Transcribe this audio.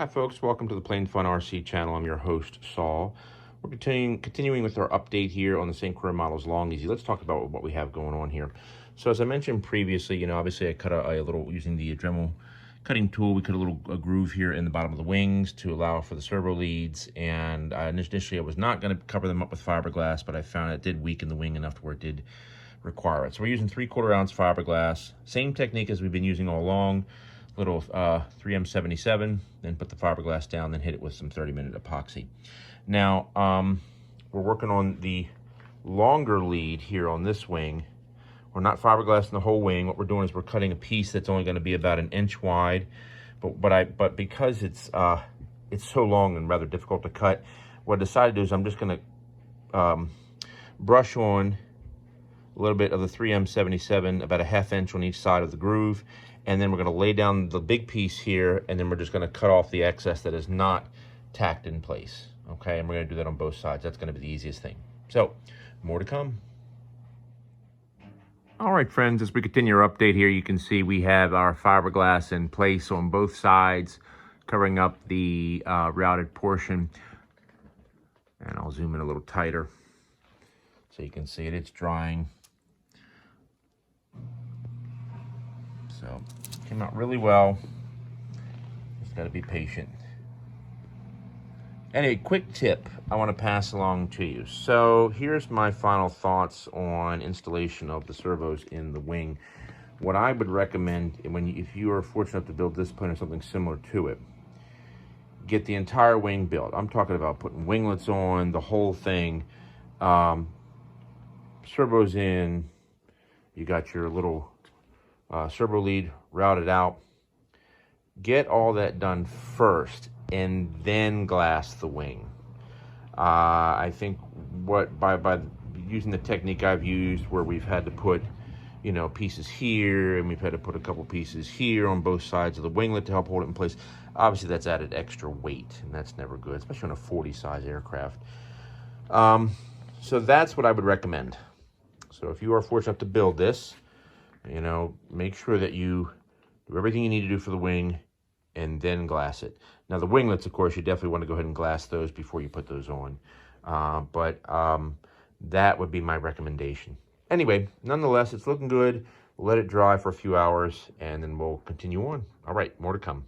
Hi folks, welcome to the Plain Fun RC channel. I'm your host, Saul. We're continuing with our update here on the St. Croix models Long Easy. Let's talk about what we have going on here. So as I mentioned previously, obviously I cut a little, using the Dremel cutting tool, we cut a groove here in the bottom of the wings to allow for the servo leads. And initially I was not going to cover them up with fiberglass, but I found it did weaken the wing enough to where it did require it. So we're using 3/4 ounce fiberglass, same technique as we've been using all along. Little 3M77, then put the fiberglass down, then hit it with some 30-minute epoxy. Now, we're working on the longer lead here on this wing. We're not fiberglassing the whole wing. What we're doing is we're cutting a piece that's only going to be about 1 inch wide, but because it's so long and rather difficult to cut, what I decided to do is I'm just going to brush on a little bit of the 3M77, about 1/2 inch on each side of the groove, and then we're going to lay down the big piece here, and then we're just going to cut off the excess that is not tacked in place. Okay, and we're going to do that on both sides. That's going to be the easiest thing. So, more to come. All right, friends, as we continue our update here, you can see we have our fiberglass in place on both sides, covering up the routed portion. And I'll zoom in a little tighter so you can see it. It's drying. So, came out really well. Just got to be patient. Anyway, quick tip I want to pass along to you. So, here's my final thoughts on installation of the servos in the wing. What I would recommend, if you are fortunate enough to build this plane or something similar to it, get the entire wing built. I'm talking about putting winglets on, the whole thing. Servos in, you got your little servo lead routed out. Get all that done first and then glass the wing. I think by using the technique I've used, where we've had to put pieces here, and we've had to put a couple pieces here on both sides of the winglet to help hold it in place. Obviously that's added extra weight, and that's never good, especially on a 40 size aircraft. So that's what I would recommend. So if you are fortunate enough to build this, make sure that you do everything you need to do for the wing and then glass it. Now the winglets, of course, you definitely want to go ahead and glass those before you put those on. But that would be my recommendation. Anyway, nonetheless, it's looking good. We'll let it dry for a few hours and then we'll continue on. All right, more to come.